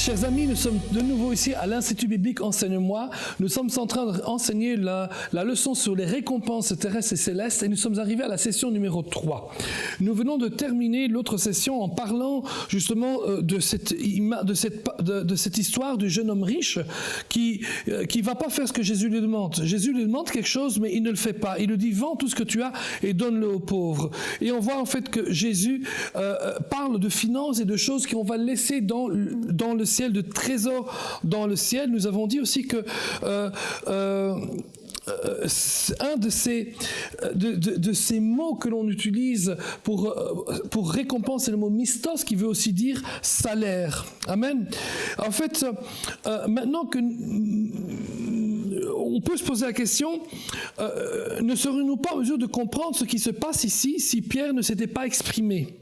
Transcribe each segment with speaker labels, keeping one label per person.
Speaker 1: Chers amis, nous sommes de nouveau ici à l'Institut biblique Enseigne-moi. Nous sommes en train d'enseigner la leçon sur les récompenses terrestres et célestes et nous sommes arrivés à la session numéro 3. Nous venons de terminer l'autre session en parlant justement de cette histoire du jeune homme riche qui va pas faire ce que Jésus lui demande. Jésus lui demande quelque chose mais il ne le fait pas. Il lui dit « Vends tout ce que tu as et donne-le aux pauvres ». Et on voit en fait que Jésus parle de finances et de choses qu'on va laisser dans le ciel, de trésors dans le ciel. Nous avons dit aussi que un de ces mots que l'on utilise pour récompense, c'est le mot mistos, qui veut aussi dire salaire. Amen. En fait, maintenant que on peut se poser la question, ne serions-nous pas en mesure de comprendre ce qui se passe ici si Pierre ne s'était pas exprimé?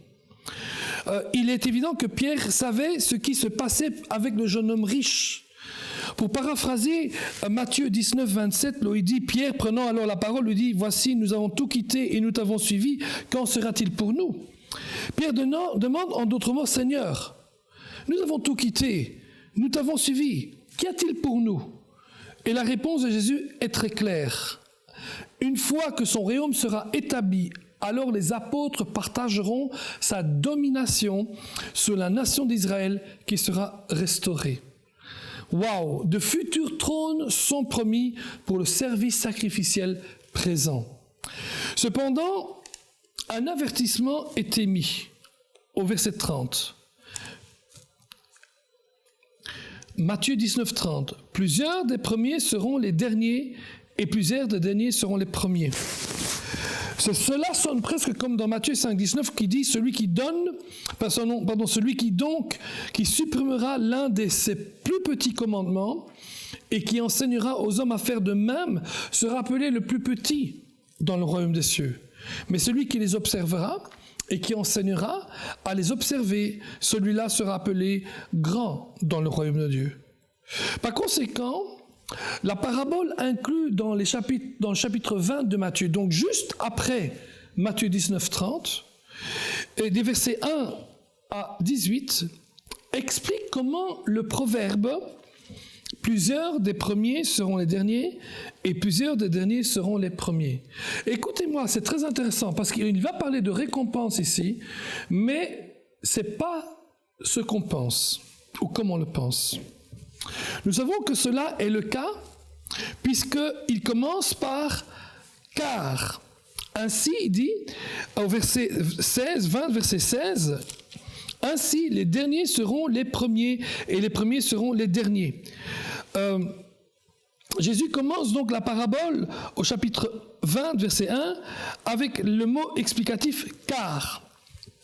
Speaker 1: Il est évident que Pierre savait ce qui se passait avec le jeune homme riche. Pour paraphraser Matthieu 19, 27, là où il dit, Pierre prenant alors la parole lui dit, voici, nous avons tout quitté et nous t'avons suivi, qu'en sera-t-il pour nous? Pierre demande en d'autres mots, Seigneur, nous avons tout quitté, nous t'avons suivi, qu'y a-t-il pour nous? Et la réponse de Jésus est très claire. Une fois que son royaume sera établi, alors les apôtres partageront sa domination sur la nation d'Israël qui sera restaurée. Waouh! De futurs trônes sont promis pour le service sacrificiel présent. Cependant, un avertissement est émis au verset 30. Matthieu 19, 30. Plusieurs des premiers seront les derniers et plusieurs des derniers seront les premiers. Cela sonne presque comme dans Matthieu 5, 19 qui dit celui qui supprimera l'un de ses plus petits commandements et qui enseignera aux hommes à faire de même sera appelé le plus petit dans le royaume des cieux. Mais celui qui les observera et qui enseignera à les observer, celui-là sera appelé grand dans le royaume de Dieu. Par conséquent, la parabole inclut dans le chapitre 20 de Matthieu, donc juste après Matthieu 19, 30, et des versets 1 à 18, explique comment le proverbe « Plusieurs des premiers seront les derniers et plusieurs des derniers seront les premiers ». Écoutez-moi, c'est très intéressant parce qu'il va parler de récompense ici, mais ce n'est pas ce qu'on pense ou comme on le pense. Nous savons que cela est le cas puisqu'il commence par « car ». Ainsi, il dit au verset 16, 20, verset 16, « Ainsi, les derniers seront les premiers et les premiers seront les derniers ». Jésus commence donc la parabole au chapitre 20, verset 1, avec le mot explicatif « car ».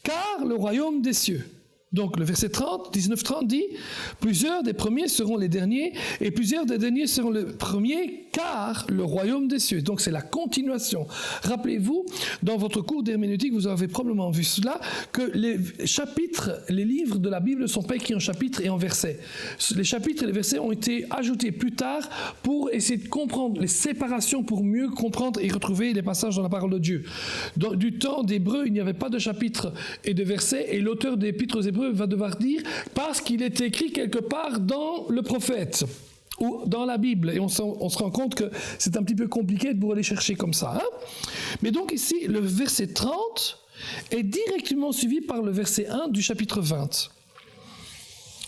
Speaker 1: Car le royaume des cieux. Donc le verset 30, 19-30 dit « Plusieurs des premiers seront les derniers, et plusieurs des derniers seront les premiers, car le royaume des cieux. » Donc c'est la continuation. Rappelez-vous, dans votre cours d'herméneutique, vous avez probablement vu cela, que les chapitres, les livres de la Bible ne sont pas écrits en chapitres et en versets. Les chapitres et les versets ont été ajoutés plus tard pour essayer de comprendre les séparations, pour mieux comprendre et retrouver les passages dans la parole de Dieu. Du temps d'Hébreu, il n'y avait pas de chapitres et de versets, et l'auteur des épîtres aux Hébreux va devoir dire parce qu'il est écrit quelque part dans le prophète ou dans la Bible, et on se rend compte que c'est un petit peu compliqué pour aller chercher comme ça. Mais donc ici, le verset 30 est directement suivi par le verset 1 du chapitre 20.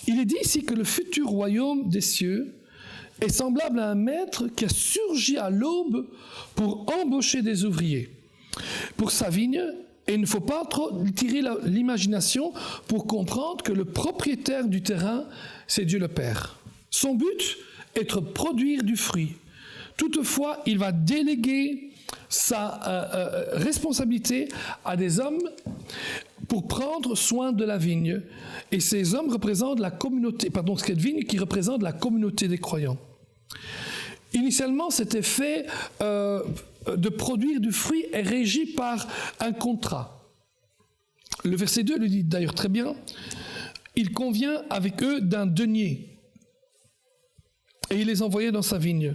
Speaker 1: Il est dit ici que le futur royaume des cieux est semblable à un maître qui a surgi à l'aube pour embaucher des ouvriers pour sa vigne. Et il ne faut pas trop tirer l'imagination pour comprendre que le propriétaire du terrain, c'est Dieu le Père. Son but est de produire du fruit. Toutefois, il va déléguer sa responsabilité à des hommes pour prendre soin de la vigne. Et ces hommes représentent la communauté, cette vigne qui représente la communauté des croyants. Initialement, cet effet de produire du fruit est régi par un contrat. Le verset 2 le dit d'ailleurs très bien. Il convient avec eux d'un denier et il les envoyait dans sa vigne.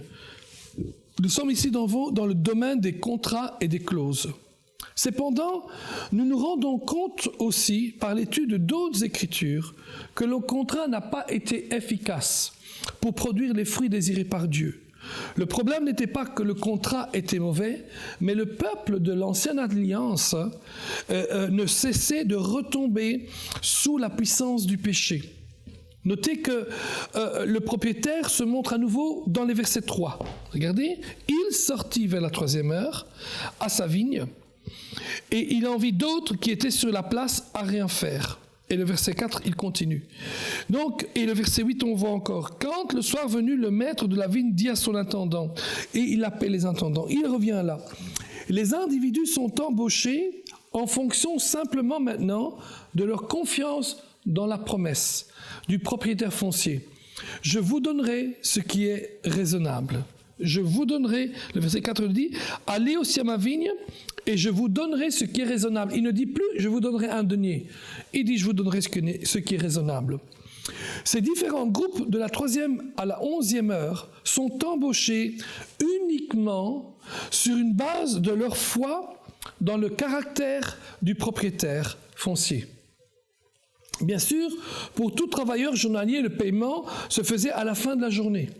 Speaker 1: Nous sommes ici dans le domaine des contrats et des clauses. Cependant, nous nous rendons compte aussi, par l'étude d'autres Écritures, que le contrat n'a pas été efficace pour produire les fruits désirés par Dieu. Le problème n'était pas que le contrat était mauvais, mais le peuple de l'Ancienne Alliance ne cessait de retomber sous la puissance du péché. Notez que le propriétaire se montre à nouveau dans les versets 3. Regardez, il sortit vers la 3e heure à sa vigne, et il en vit d'autres qui étaient sur la place à rien faire. Et le verset 4, il continue. Donc, et le verset 8, on voit encore. Quand le soir venu, le maître de la vigne dit à son intendant, et il appelle les intendants, il revient là. Les individus sont embauchés en fonction simplement maintenant de leur confiance dans la promesse du propriétaire foncier. Je vous donnerai ce qui est raisonnable. Je vous donnerai, le verset 4 dit, allez aussi à ma vigne et je vous donnerai ce qui est raisonnable. Il ne dit plus, je vous donnerai un denier. Il dit, je vous donnerai ce qui est raisonnable. Ces différents groupes de la 3e à la 11e heure sont embauchés uniquement sur une base de leur foi dans le caractère du propriétaire foncier. Bien sûr, pour tout travailleur journalier, le paiement se faisait à la fin de la journée.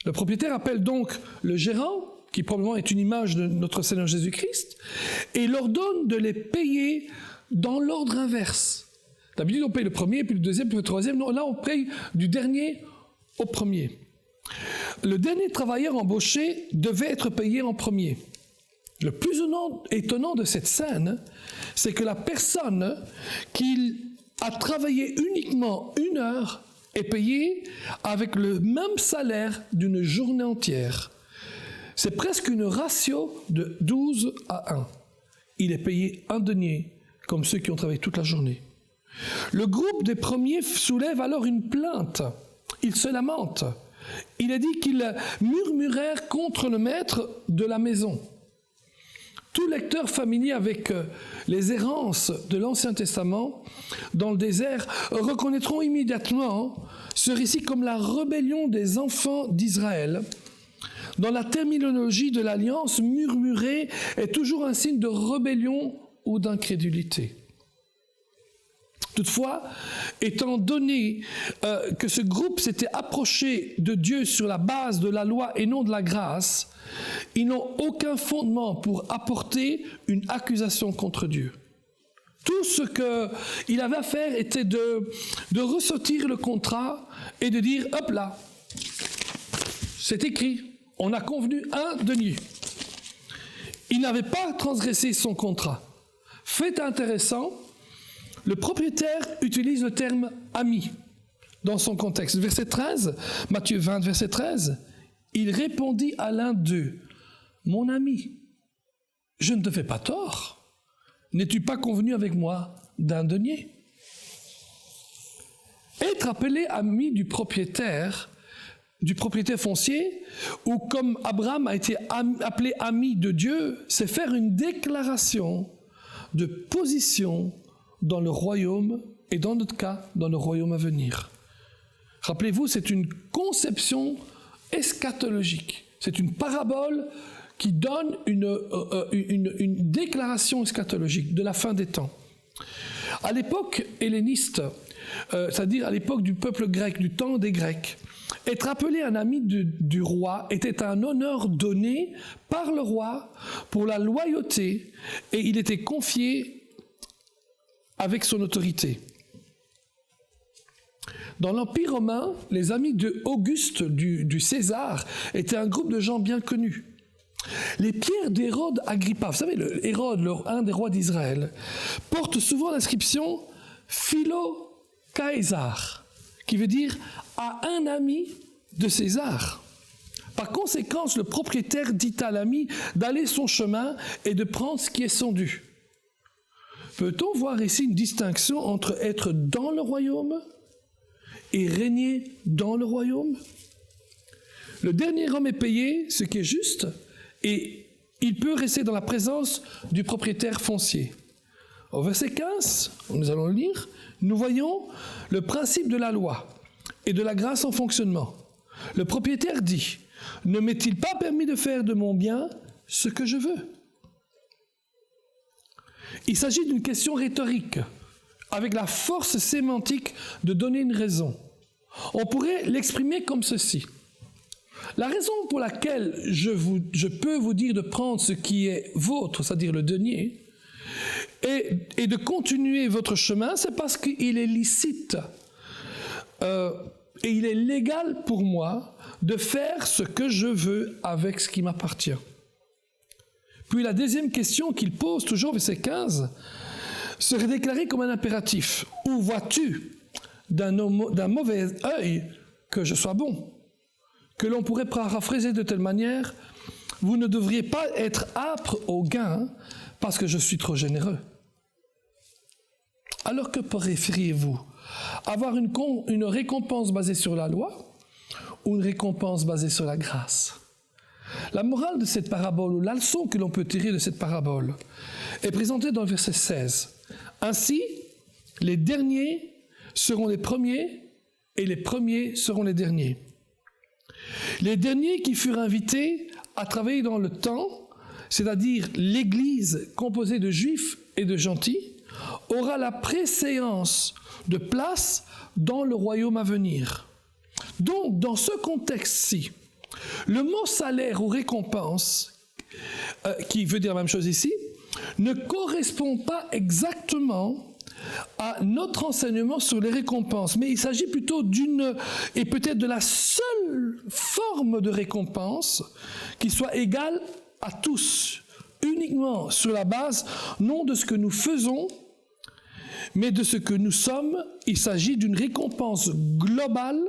Speaker 1: Le propriétaire appelle donc le gérant, qui probablement est une image de notre Seigneur Jésus-Christ, et leur donne de les payer dans l'ordre inverse. D'habitude, on paye le premier, puis le deuxième, puis le troisième. Non, là, on paye du dernier au premier. Le dernier travailleur embauché devait être payé en premier. Le plus étonnant de cette scène, c'est que la personne qui a travaillé uniquement 1 heure est payée avec le même salaire d'une journée entière. C'est presque une ratio de 12 à 1. Il est payé un denier, comme ceux qui ont travaillé toute la journée. Le groupe des premiers soulève alors une plainte. Ils se lamentent. Il est dit qu'ils murmurèrent contre le maître de la maison. Tout lecteur familier avec les errances de l'Ancien Testament dans le désert reconnaîtront immédiatement ce récit comme la rébellion des enfants d'Israël. Dans la terminologie de l'Alliance, murmurer est toujours un signe de rébellion ou d'incrédulité. Toutefois, étant donné que ce groupe s'était approché de Dieu sur la base de la loi et non de la grâce, ils n'ont aucun fondement pour apporter une accusation contre Dieu. Tout ce qu'il avait à faire était de ressortir le contrat et de dire, hop là, c'est écrit, on a convenu un denier. Il n'avait pas transgressé son contrat. Fait intéressant, le propriétaire utilise le terme « ami » dans son contexte. Verset 13, Matthieu 20, verset 13, il répondit à l'un d'eux, « Mon ami, je ne te fais pas tort. N'es-tu pas convenu avec moi d'un denier ?» Être appelé ami du propriétaire foncier, ou comme Abraham a été appelé ami de Dieu, c'est faire une déclaration de position dans le royaume, et dans notre cas, dans le royaume à venir. Rappelez-vous, c'est une conception eschatologique. C'est une parabole qui donne une déclaration eschatologique de la fin des temps. À l'époque helléniste, c'est-à-dire à l'époque du peuple grec, du temps des Grecs, être appelé un ami du roi était un honneur donné par le roi pour la loyauté, et il était confié avec son autorité. Dans l'Empire romain, les amis d'Auguste, du César, étaient un groupe de gens bien connus. Les pierres d'Hérode Agrippa, vous savez, Hérode, un des rois d'Israël, porte souvent l'inscription « Philo Caesar », qui veut dire « à un ami de César ». Par conséquent, le propriétaire dit à l'ami d'aller son chemin et de prendre ce qui est son dû. Peut-on voir ici une distinction entre être dans le royaume et régner dans le royaume? Le dernier homme est payé, ce qui est juste, et il peut rester dans la présence du propriétaire foncier. Au verset 15, nous allons le lire, nous voyons le principe de la loi et de la grâce en fonctionnement. Le propriétaire dit, ne m'est-il pas permis de faire de mon bien ce que je veux? Il s'agit d'une question rhétorique, avec la force sémantique de donner une raison. On pourrait l'exprimer comme ceci. La raison pour laquelle je peux vous dire de prendre ce qui est vôtre, c'est-à-dire le denier, et de continuer votre chemin, c'est parce qu'il est licite et il est légal pour moi de faire ce que je veux avec ce qui m'appartient. Puis la deuxième question qu'il pose, toujours verset 15, serait déclarée comme un impératif. Où vois-tu d'un mauvais œil que je sois bon? Que l'on pourrait paraphraser de telle manière, vous ne devriez pas être âpre au gain parce que je suis trop généreux. Alors que préfériez-vous? Avoir une récompense basée sur la loi ou une récompense basée sur la grâce? La morale de cette parabole, ou la leçon que l'on peut tirer de cette parabole, est présentée dans le verset 16. Ainsi, les derniers seront les premiers et les premiers seront les derniers. Les derniers qui furent invités à travailler dans le temps, c'est-à-dire l'Église composée de juifs et de gentils, aura la préséance de place dans le royaume à venir. Donc, dans ce contexte-ci, le mot salaire ou récompense, qui veut dire la même chose ici, ne correspond pas exactement à notre enseignement sur les récompenses, mais il s'agit plutôt d'une, et peut-être de la seule forme de récompense qui soit égale à tous, uniquement sur la base non de ce que nous faisons, mais de ce que nous sommes. Il s'agit d'une récompense globale,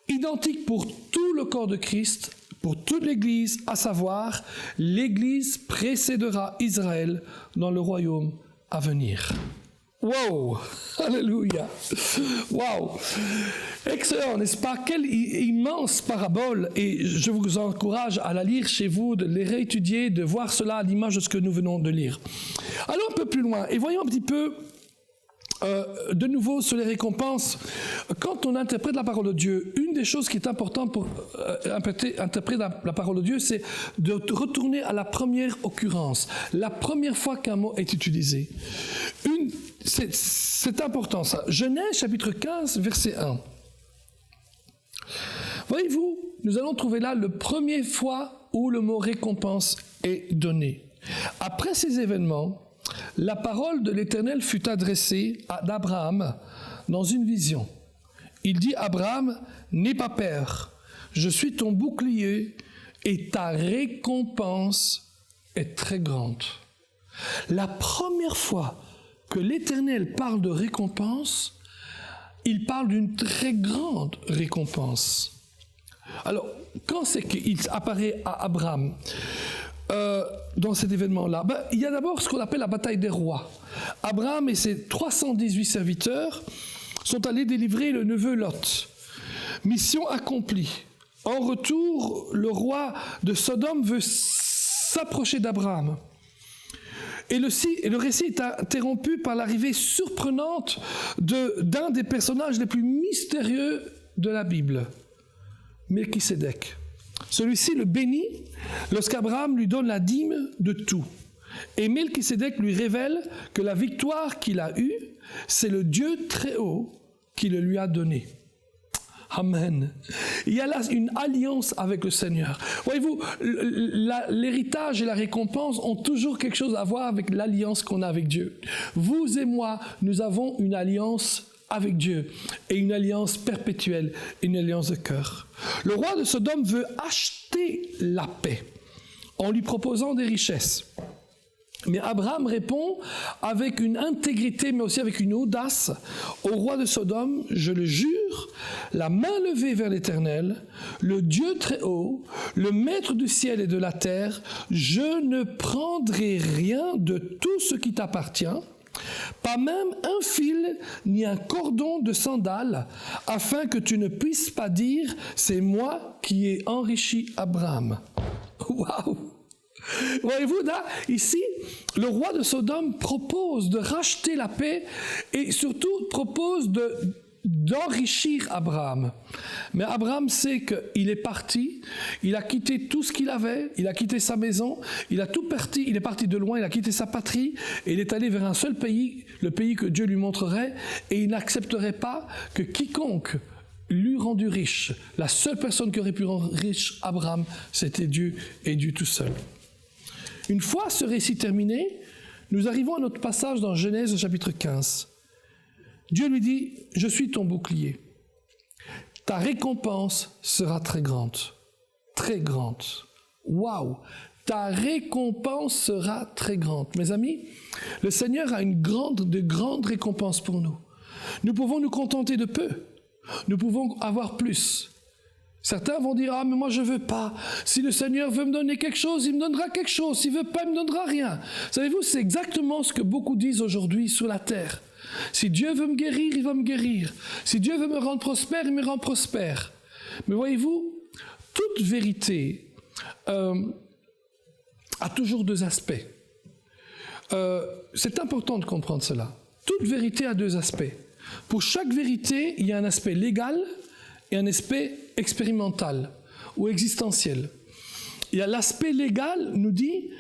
Speaker 1: identique pour tout le corps de Christ, pour toute l'Église, à savoir, l'Église précédera Israël dans le royaume à venir. Wow! Alléluia! Wow! Excellent, n'est-ce pas? Quelle immense parabole! Et je vous encourage à la lire chez vous, de les réétudier, de voir cela à l'image de ce que nous venons de lire. Allons un peu plus loin et voyons un petit peu de nouveau sur les récompenses. Quand on interprète la parole de Dieu, une des choses qui est importante pour interpréter la parole de Dieu, c'est de retourner à la première occurrence, la première fois qu'un mot est utilisé. C'est important ça. Genèse chapitre 15, verset 1. Voyez-vous, nous allons trouver là la première fois où le mot récompense est donné. Après ces événements, la parole de l'Éternel fut adressée à Abraham dans une vision. Il dit à Abraham, « N'aie pas peur, je suis ton bouclier et ta récompense est très grande. » La première fois que l'Éternel parle de récompense, il parle d'une très grande récompense. Alors, quand c'est qu'il apparaît à Abraham dans cet événement-là? Il y a d'abord ce qu'on appelle la bataille des rois. Abraham et ses 318 serviteurs sont allés délivrer le neveu Lot. Mission accomplie. En retour, le roi de Sodome veut s'approcher d'Abraham. Et le récit est interrompu par l'arrivée surprenante d'un des personnages les plus mystérieux de la Bible, Melchisédek. Celui-ci le bénit lorsqu'Abraham lui donne la dîme de tout. Et Melchisédek lui révèle que la victoire qu'il a eue, c'est le Dieu très haut qui le lui a donnée. Amen. Il y a là une alliance avec le Seigneur. Voyez-vous, l'héritage et la récompense ont toujours quelque chose à voir avec l'alliance qu'on a avec Dieu. Vous et moi, nous avons une alliance avec Dieu, et une alliance perpétuelle, une alliance de cœur. Le roi de Sodome veut acheter la paix en lui proposant des richesses. Mais Abraham répond avec une intégrité, mais aussi avec une audace au roi de Sodome, « Je le jure, la main levée vers l'Éternel, le Dieu très haut, le maître du ciel et de la terre, je ne prendrai rien de tout ce qui t'appartient, pas même un fil ni un cordon de sandales, afin que tu ne puisses pas dire, c'est moi qui ai enrichi Abraham. » Waouh! Voyez-vous, là, ici, le roi de Sodome propose de racheter la paix et surtout propose d'enrichir Abraham. Mais Abraham sait qu'il est parti, il a quitté tout ce qu'il avait, il a quitté sa maison, il a tout parti, il est parti de loin, il a quitté sa patrie, et il est allé vers un seul pays, le pays que Dieu lui montrerait, et il n'accepterait pas que quiconque l'eût rendu riche. La seule personne qui aurait pu rendre riche Abraham, c'était Dieu et Dieu tout seul. Une fois ce récit terminé, nous arrivons à notre passage dans Genèse chapitre 15. Dieu lui dit, « Je suis ton bouclier. Ta récompense sera très grande. » Très grande. Waouh! Ta récompense sera très grande. Mes amis, le Seigneur a de grandes récompenses pour nous. Nous pouvons nous contenter de peu. Nous pouvons avoir plus. Certains vont dire, « Ah, mais moi je ne veux pas. Si le Seigneur veut me donner quelque chose, il me donnera quelque chose. S'il ne veut pas, il ne me donnera rien. » Savez-vous, c'est exactement ce que beaucoup disent aujourd'hui sur la terre. Si Dieu veut me guérir, il va me guérir. Si Dieu veut me rendre prospère, il me rend prospère. Mais voyez-vous, toute vérité a toujours deux aspects. C'est important de comprendre cela. Toute vérité a deux aspects. Pour chaque vérité, il y a un aspect légal et un aspect expérimental ou existentiel. Il y a l'aspect légal nous dit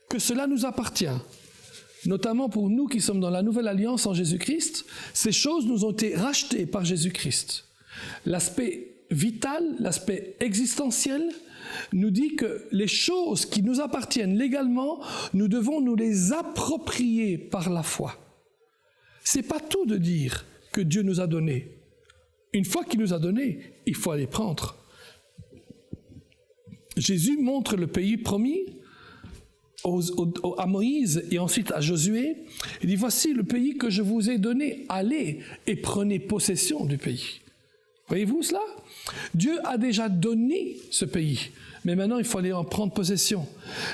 Speaker 1: que cela nous appartient. Notamment pour nous qui sommes dans la nouvelle alliance en Jésus-Christ, ces choses nous ont été rachetées par Jésus-Christ. L'aspect vital, l'aspect existentiel, nous dit que les choses qui nous appartiennent légalement, nous devons nous les approprier par la foi. Ce n'est pas tout de dire que Dieu nous a donné. Une fois qu'il nous a donné, il faut aller prendre. Jésus montre le pays promis à Moïse et ensuite à Josué. Il dit, voici le pays que je vous ai donné, allez et prenez possession du pays. Voyez-vous cela? Dieu a déjà donné ce pays, mais maintenant il faut aller en prendre possession.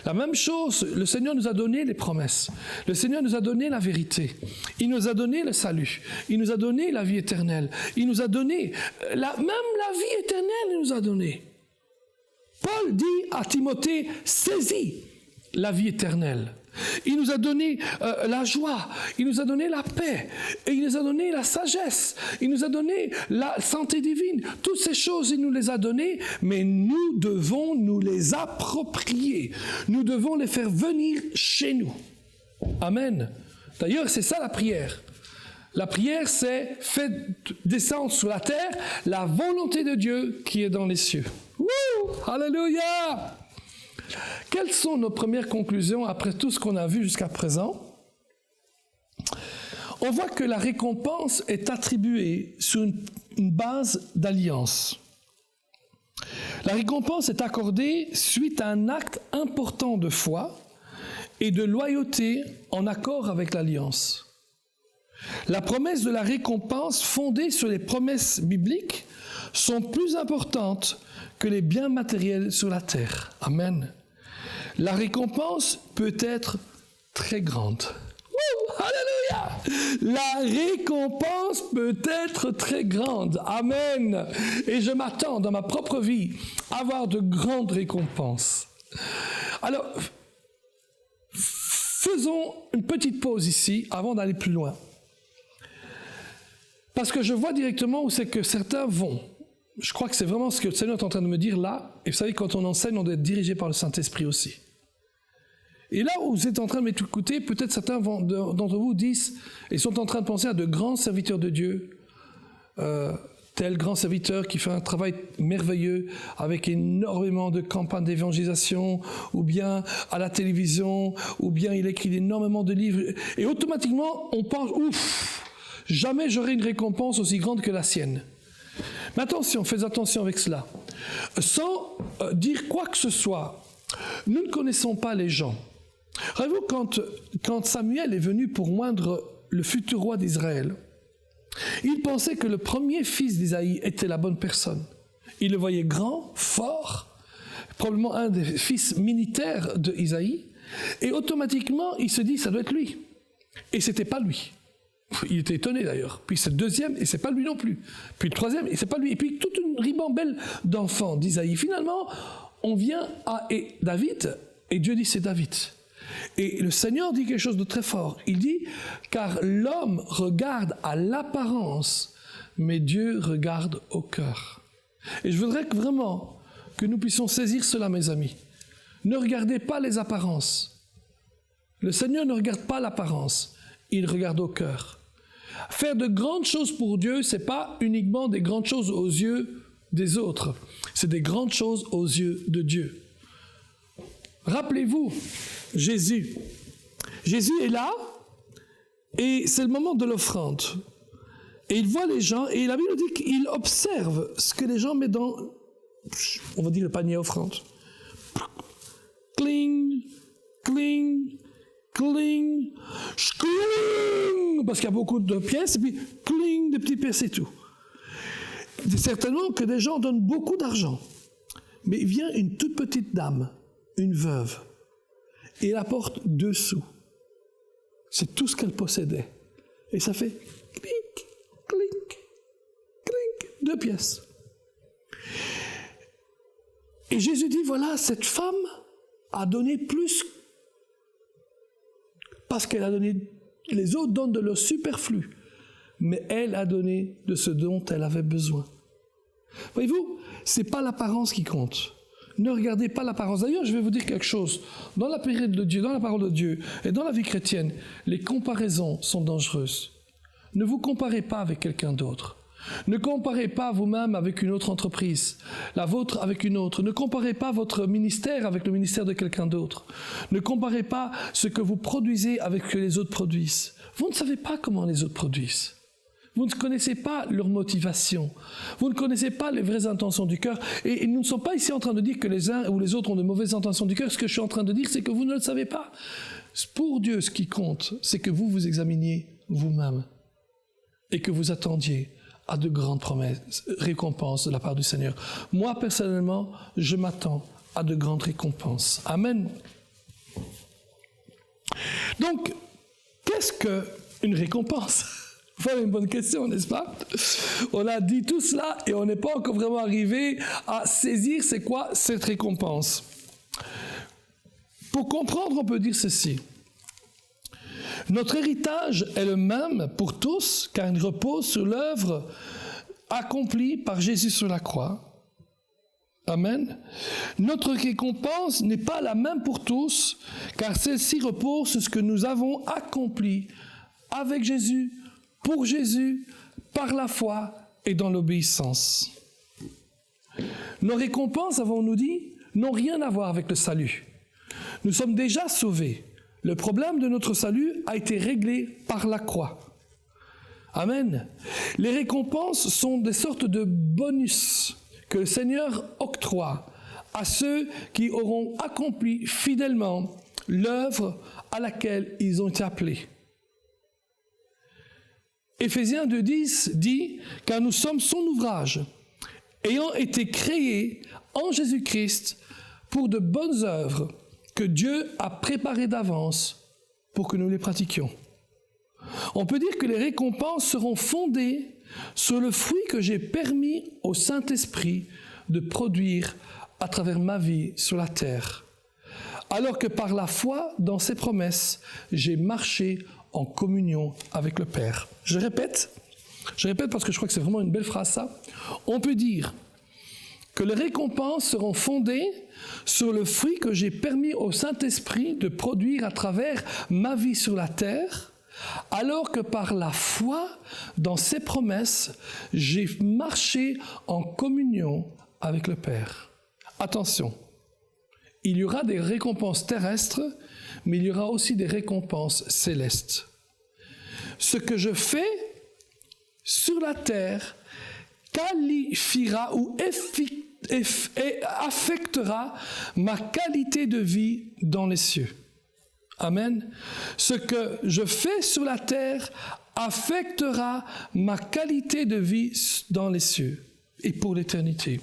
Speaker 1: La même chose, le Seigneur nous a donné les promesses. Le Seigneur nous a donné la vérité. Il nous a donné le salut. Il nous a donné la vie éternelle. Il nous a donné, même la vie éternelle il nous a donné. Paul dit à Timothée, saisis la vie éternelle. Il nous a donné la joie, il nous a donné la paix, et il nous a donné la sagesse, il nous a donné la santé divine. Toutes ces choses, il nous les a données, mais nous devons nous les approprier. Nous devons les faire venir chez nous. Amen. D'ailleurs, c'est ça la prière. La prière, c'est faites descendre sur la terre la volonté de Dieu qui est dans les cieux. Wouh! Alléluia! Quelles sont nos premières conclusions après tout ce qu'on a vu jusqu'à présent? On voit que la récompense est attribuée sur une base d'alliance. La récompense est accordée suite à un acte important de foi et de loyauté en accord avec l'alliance. La promesse de la récompense fondée sur les promesses bibliques sont plus importantes que les biens matériels sur la terre. Amen. La récompense peut être très grande. Alléluia! La récompense peut être très grande. Amen. Et je m'attends dans ma propre vie à avoir de grandes récompenses. Alors, faisons une petite pause ici avant d'aller plus loin. Parce que je vois directement où c'est que certains vont. Je crois que c'est vraiment ce que le Seigneur est en train de me dire là. Et vous savez, quand on enseigne, on doit être dirigé par le Saint-Esprit aussi. Et là où vous êtes en train de m'écouter, peut-être certains d'entre vous disent, et sont en train de penser à de grands serviteurs de Dieu, tel grand serviteur qui fait un travail merveilleux avec énormément de campagnes d'évangélisation, ou bien à la télévision, ou bien il écrit énormément de livres. Et automatiquement, on pense, ouf, jamais j'aurai une récompense aussi grande que la sienne. Mais attention, faites attention avec cela. Sans dire quoi que ce soit, nous ne connaissons pas les gens. Rappelez-vous, quand Samuel est venu pour oindre le futur roi d'Israël, il pensait que le premier fils d'Isaïe était la bonne personne. Il le voyait grand, fort, probablement un des fils militaires d'Isaïe, et automatiquement, il se dit, ça doit être lui. Et ce n'était pas lui. Il était étonné d'ailleurs. Puis c'est le deuxième, et c'est pas lui non plus. Puis le troisième, et c'est pas lui. Et puis toute une ribambelle d'enfants d'Isaïe. Finalement, on vient à David, et Dieu dit c'est David. Et le Seigneur dit quelque chose de très fort. Il dit, car l'homme regarde à l'apparence, mais Dieu regarde au cœur. Et je voudrais vraiment que nous puissions saisir cela, mes amis. Ne regardez pas les apparences. Le Seigneur ne regarde pas l'apparence, il regarde au cœur. Faire de grandes choses pour Dieu, ce n'est pas uniquement des grandes choses aux yeux des autres, c'est des grandes choses aux yeux de Dieu. Rappelez-vous, Jésus. Jésus est là, et c'est le moment de l'offrande. Et il voit les gens, et la Bible dit qu'il observe ce que les gens mettent dans, on va dire, le panier offrande. Cling, cling, cling, cling, parce qu'il y a beaucoup de pièces, et puis cling, de petites pièces et tout. Certainement que des gens donnent beaucoup d'argent, mais il vient une toute petite dame, une veuve, et elle apporte 2 sous. C'est tout ce qu'elle possédait. Et ça fait clink, clink, clink, 2 pièces. Et Jésus dit, voilà, cette femme a donné plus, parce qu'elle a donné, les autres donnent de leur superflu, mais elle a donné de ce dont elle avait besoin. Voyez-vous, ce n'est pas l'apparence qui compte. Ne regardez pas l'apparence. D'ailleurs, je vais vous dire quelque chose. Dans la période de Dieu, dans la parole de Dieu et dans la vie chrétienne, les comparaisons sont dangereuses. Ne vous comparez pas avec quelqu'un d'autre. Ne comparez pas vous-même avec une autre entreprise, la vôtre avec une autre. Ne comparez pas votre ministère avec le ministère de quelqu'un d'autre. Ne comparez pas ce que vous produisez avec ce que les autres produisent. Vous ne savez pas comment les autres produisent. Vous ne connaissez pas leur motivation. Vous ne connaissez pas les vraies intentions du cœur. Et nous ne sommes pas ici en train de dire que les uns ou les autres ont de mauvaises intentions du cœur. Ce que je suis en train de dire, c'est que vous ne le savez pas. Pour Dieu, ce qui compte, c'est que vous vous examiniez vous-même et que vous attendiez à de grandes promesses, récompenses de la part du Seigneur. Moi, personnellement, je m'attends à de grandes récompenses. Amen. Donc, qu'est-ce qu'une récompense ? Voilà une bonne question, n'est-ce pas? On a dit tout cela et on n'est pas encore vraiment arrivé à saisir c'est quoi cette récompense. Pour comprendre, on peut dire ceci. Notre héritage est le même pour tous, car il repose sur l'œuvre accomplie par Jésus sur la croix. Amen. Notre récompense n'est pas la même pour tous, car celle-ci repose sur ce que nous avons accompli avec Jésus, pour Jésus, par la foi et dans l'obéissance. Nos récompenses, avons-nous dit, n'ont rien à voir avec le salut. Nous sommes déjà sauvés. Le problème de notre salut a été réglé par la croix. Amen. Les récompenses sont des sortes de bonus que le Seigneur octroie à ceux qui auront accompli fidèlement l'œuvre à laquelle ils ont été appelés. Éphésiens 2:10 dit « Car nous sommes son ouvrage, ayant été créés en Jésus-Christ pour de bonnes œuvres que Dieu a préparées d'avance pour que nous les pratiquions. » On peut dire que les récompenses seront fondées sur le fruit que j'ai permis au Saint-Esprit de produire à travers ma vie sur la terre, alors que par la foi dans ses promesses, j'ai marché en communion avec le Père. Je répète parce que je crois que c'est vraiment une belle phrase ça. On peut dire que les récompenses seront fondées sur le fruit que j'ai permis au Saint-Esprit de produire à travers ma vie sur la terre, alors que par la foi dans ses promesses, j'ai marché en communion avec le Père. Attention, il y aura des récompenses terrestres, mais il y aura aussi des récompenses célestes. Ce que je fais sur la terre qualifiera ou affectera ma qualité de vie dans les cieux. Amen. Ce que je fais sur la terre affectera ma qualité de vie dans les cieux et pour l'éternité.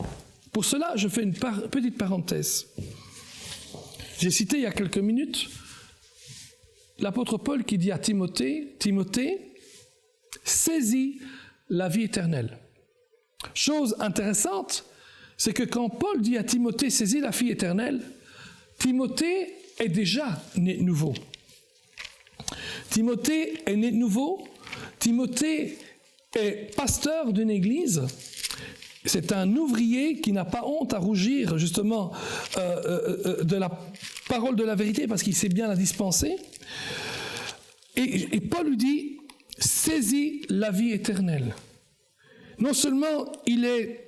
Speaker 1: Pour cela, je fais une petite parenthèse. J'ai cité il y a quelques minutes l'apôtre Paul qui dit à Timothée, saisis la vie éternelle. Chose intéressante, c'est que quand Paul dit à Timothée, saisis la vie éternelle, Timothée est déjà né de nouveau. Timothée est né de nouveau. Timothée est pasteur d'une église. C'est un ouvrier qui n'a pas honte à rougir justement de la parole de la vérité parce qu'il sait bien la dispenser. Et Paul lui dit, saisis la vie éternelle. Non seulement il est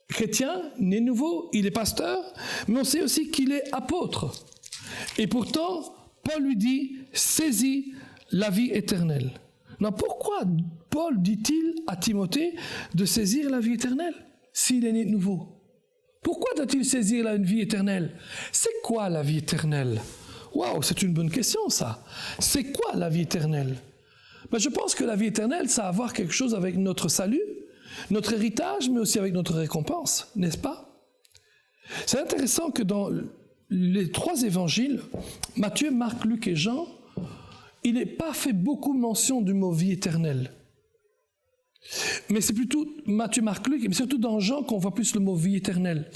Speaker 1: chrétien, né nouveau, il est pasteur, mais on sait aussi qu'il est apôtre. Et pourtant, Paul lui dit, saisis la vie éternelle. Non, pourquoi Paul dit-il à Timothée de saisir la vie éternelle s'il est né de nouveau? Pourquoi doit-il saisir la vie éternelle? C'est quoi la vie éternelle? Waouh, c'est une bonne question ça. C'est quoi la vie éternelle? Ben, je pense que la vie éternelle, ça a à voir quelque chose avec notre salut, notre héritage, mais aussi avec notre récompense, n'est-ce pas? C'est intéressant que dans les 3 évangiles, Matthieu, Marc, Luc et Jean, il n'est pas fait beaucoup mention du mot vie éternelle. Mais c'est plutôt Matthieu, Marc, Luc, mais surtout dans Jean qu'on voit plus le mot vie éternelle.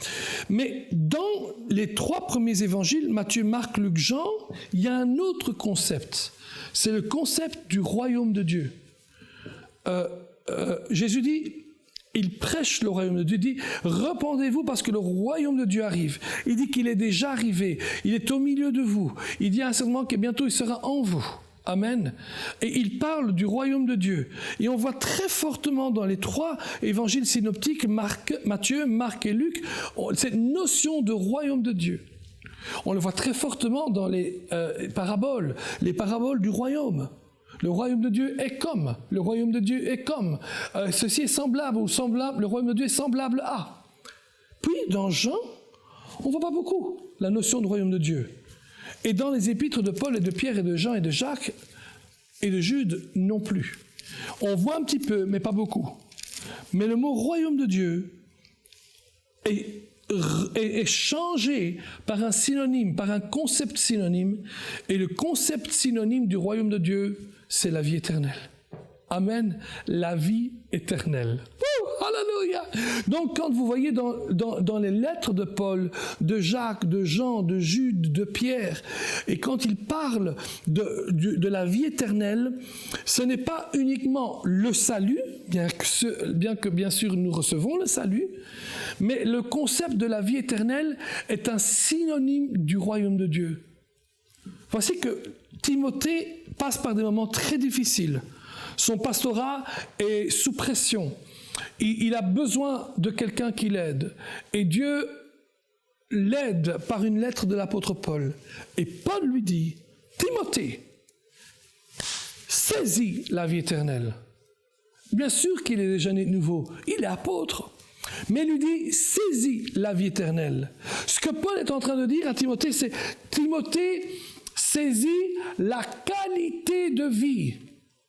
Speaker 1: Mais dans les 3 premiers évangiles, Matthieu, Marc, Luc, Jean, il y a un autre concept. C'est le concept du royaume de Dieu. Jésus dit, il prêche le royaume de Dieu, il dit « Repentez-vous parce que le royaume de Dieu arrive ». Il dit qu'il est déjà arrivé, il est au milieu de vous. Il dit à un certain moment que bientôt il sera en vous. Amen. Et il parle du royaume de Dieu. Et on voit très fortement dans les 3 évangiles synoptiques, Matthieu, Marc et Luc, cette notion de royaume de Dieu. On le voit très fortement dans les paraboles du royaume. Le royaume de Dieu est comme, le royaume de Dieu est comme, ceci est semblable ou semblable, le royaume de Dieu est semblable à. Puis dans Jean, on ne voit pas beaucoup la notion de royaume de Dieu. Et dans les épîtres de Paul et de Pierre et de Jean et de Jacques et de Jude non plus. On voit un petit peu, mais pas beaucoup. Mais le mot royaume de Dieu est changé par un synonyme, par un concept synonyme. Et le concept synonyme du royaume de Dieu, c'est la vie éternelle. Amen. La vie éternelle. Alléluia. Donc quand vous voyez dans les lettres de Paul, de Jacques, de Jean, de Jude, de Pierre, et quand il parle de la vie éternelle, ce n'est pas uniquement le salut, bien que bien sûr nous recevons le salut, mais le concept de la vie éternelle est un synonyme du royaume de Dieu. Voici que Timothée passe par des moments très difficiles. Son pastorat est sous pression. Il a besoin de quelqu'un qui l'aide. Et Dieu l'aide par une lettre de l'apôtre Paul. Et Paul lui dit, Timothée, saisis la vie éternelle. Bien sûr qu'il est déjà né de nouveau. Il est apôtre. Mais il lui dit, saisis la vie éternelle. Ce que Paul est en train de dire à Timothée, c'est, Timothée, saisis la qualité de vie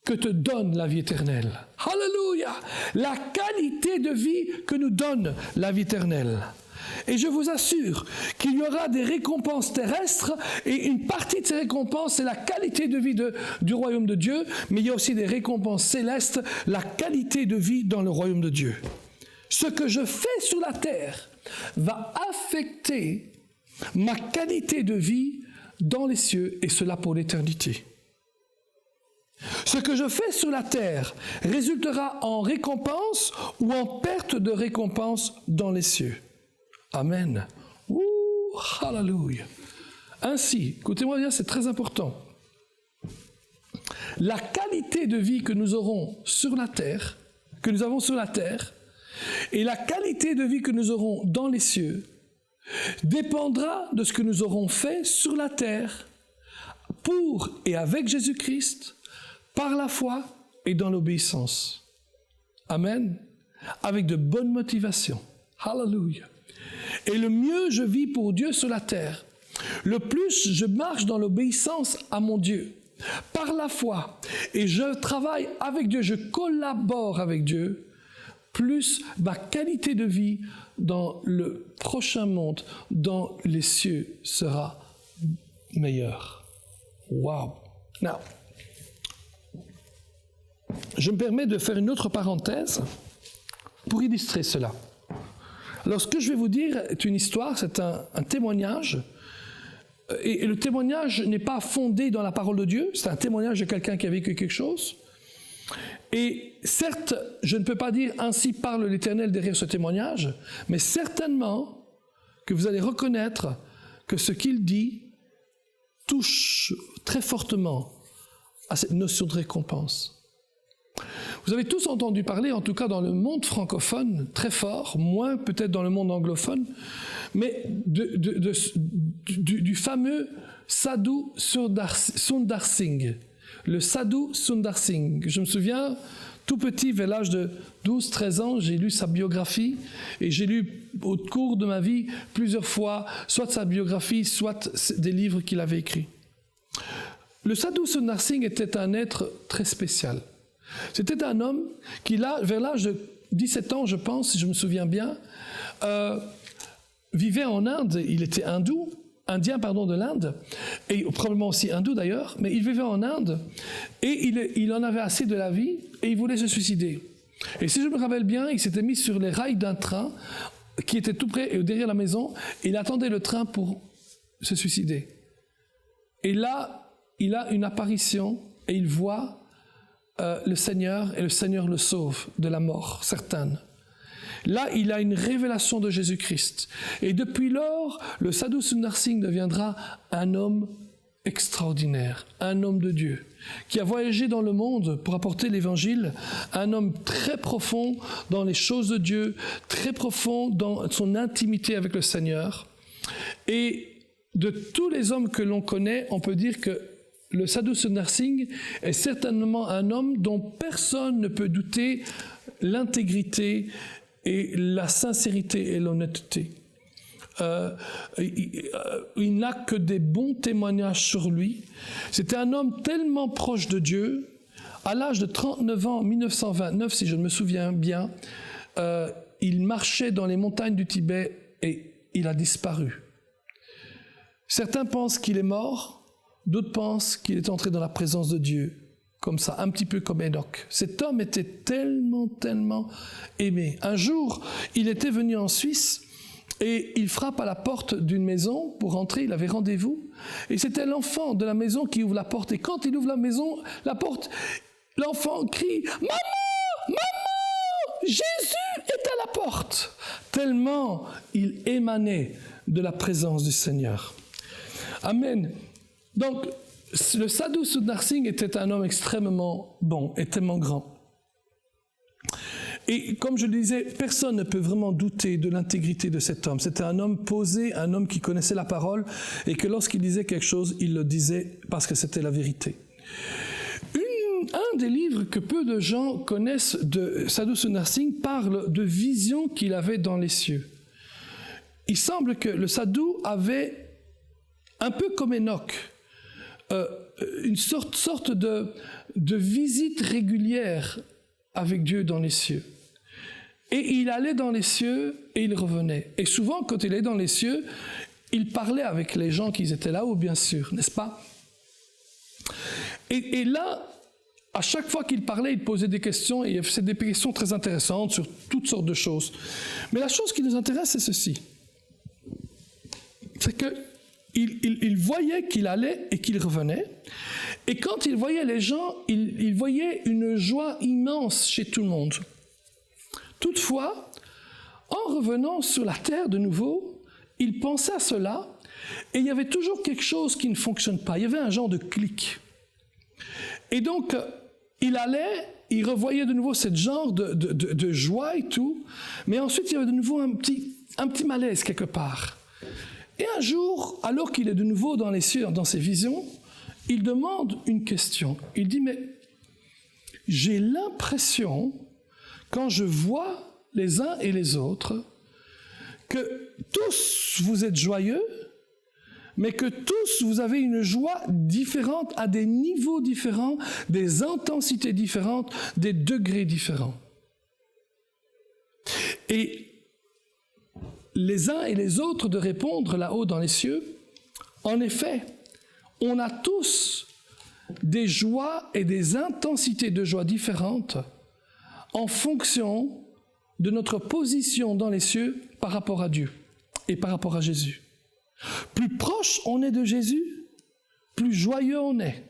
Speaker 1: que te donne la vie éternelle. Alléluia! La qualité de vie que nous donne la vie éternelle. Et je vous assure qu'il y aura des récompenses terrestres et une partie de ces récompenses, c'est la qualité de vie du royaume de Dieu, mais il y a aussi des récompenses célestes, la qualité de vie dans le royaume de Dieu. Ce que je fais sur la terre va affecter ma qualité de vie dans les cieux et cela pour l'éternité. Ce que je fais sur la terre résultera en récompense ou en perte de récompense dans les cieux. Amen. Ouh, hallelujah. Ainsi, écoutez-moi bien, c'est très important. La qualité de vie que nous aurons sur la terre, que nous avons sur la terre, et la qualité de vie que nous aurons dans les cieux, dépendra de ce que nous aurons fait sur la terre, pour et avec Jésus-Christ, par la foi et dans l'obéissance. Amen. Avec de bonnes motivations. Hallelujah. Et le mieux je vis pour Dieu sur la terre, le plus je marche dans l'obéissance à mon Dieu, par la foi, et je travaille avec Dieu, je collabore avec Dieu, plus ma qualité de vie dans le prochain monde, dans les cieux, sera meilleure. Wow. Now, je me permets de faire une autre parenthèse pour illustrer cela. Alors, ce que je vais vous dire est une histoire, c'est un témoignage et le témoignage n'est pas fondé dans la parole de Dieu, c'est un témoignage de quelqu'un qui a vécu quelque chose. Et certes, je ne peux pas dire « ainsi parle l'Éternel » derrière ce témoignage, mais certainement que vous allez reconnaître que ce qu'il dit touche très fortement à cette notion de récompense. Vous avez tous entendu parler, en tout cas dans le monde francophone, très fort, moins peut-être dans le monde anglophone, mais du fameux Sadhu Sundar Singh. Le Sadhu Sundar Singh. Je me souviens, tout petit, vers l'âge de 12-13 ans, j'ai lu sa biographie et j'ai lu au cours de ma vie plusieurs fois, soit sa biographie, soit des livres qu'il avait écrits. Le Sadhu Sundar Singh était un être très spécial. C'était un homme qui, vers l'âge de 17 ans, je pense, si je me souviens bien, vivait en Inde. Il était indien de l'Inde, et probablement aussi hindou d'ailleurs, mais il vivait en Inde, et il en avait assez de la vie, et il voulait se suicider. Et si je me rappelle bien, il s'était mis sur les rails d'un train qui était tout près, derrière la maison, et il attendait le train pour se suicider. Et là, il a une apparition, et il voit le Seigneur, et le Seigneur le sauve de la mort certaine. Là, il a une révélation de Jésus-Christ. Et depuis lors, le Sadhu Sundar Singh deviendra un homme extraordinaire, un homme de Dieu, qui a voyagé dans le monde pour apporter l'Évangile, un homme très profond dans les choses de Dieu, très profond dans son intimité avec le Seigneur. Et de tous les hommes que l'on connaît, on peut dire que le Sadhu Sundar Singh est certainement un homme dont personne ne peut douter l'intégrité et la sincérité et l'honnêteté. Il n'a que des bons témoignages sur lui. C'était un homme tellement proche de Dieu. À l'âge de 39 ans, en 1929, si je me souviens bien, il marchait dans les montagnes du Tibet et il a disparu. Certains pensent qu'il est mort, d'autres pensent qu'il est entré dans la présence de Dieu, comme ça, un petit peu comme Enoch. Cet homme était tellement aimé. Un jour, il était venu en Suisse et il frappe à la porte d'une maison pour entrer, il avait rendez-vous, et c'était l'enfant de la maison qui ouvre la porte. Et quand il ouvre la porte, l'enfant crie « Maman, maman, Jésus est à la porte !» Tellement il émanait de la présence du Seigneur. Amen. Donc, le Sadhu Sundar Singh était un homme extrêmement bon et tellement grand. Et comme je le disais, personne ne peut vraiment douter de l'intégrité de cet homme. C'était un homme posé, un homme qui connaissait la parole, et que lorsqu'il disait quelque chose, il le disait parce que c'était la vérité. Un des livres que peu de gens connaissent de Sadhu Sundar Singh parle de visions qu'il avait dans les cieux. Il semble que le sadhu avait, un peu comme Enoch, une sorte de visite régulière avec Dieu dans les cieux. Et il allait dans les cieux et il revenait. Et souvent, quand il est dans les cieux, il parlait avec les gens qui étaient là-haut, bien sûr, n'est-ce pas? Et là, à chaque fois qu'il parlait, il posait des questions, et c'est des questions très intéressantes sur toutes sortes de choses. Mais la chose qui nous intéresse, c'est ceci. C'est qu'il voyait qu'il allait et qu'il revenait. Et quand il voyait les gens, il voyait une joie immense chez tout le monde. Toutefois, en revenant sur la terre de nouveau, il pensait à cela, et il y avait toujours quelque chose qui ne fonctionne pas. Il y avait un genre de clic. Et donc, il allait, il revoyait de nouveau ce genre de joie et tout, mais ensuite il y avait de nouveau un petit malaise quelque part. Et un jour, alors qu'il est de nouveau dans les cieux, dans ses visions, il demande une question. Il dit, mais j'ai l'impression, quand je vois les uns et les autres, que tous vous êtes joyeux, mais que tous vous avez une joie différente, à des niveaux différents, des intensités différentes, des degrés différents. Et les uns et les autres de répondre là-haut dans les cieux, en effet, on a tous des joies et des intensités de joie différentes en fonction de notre position dans les cieux par rapport à Dieu et par rapport à Jésus. Plus proche on est de Jésus, plus joyeux on est.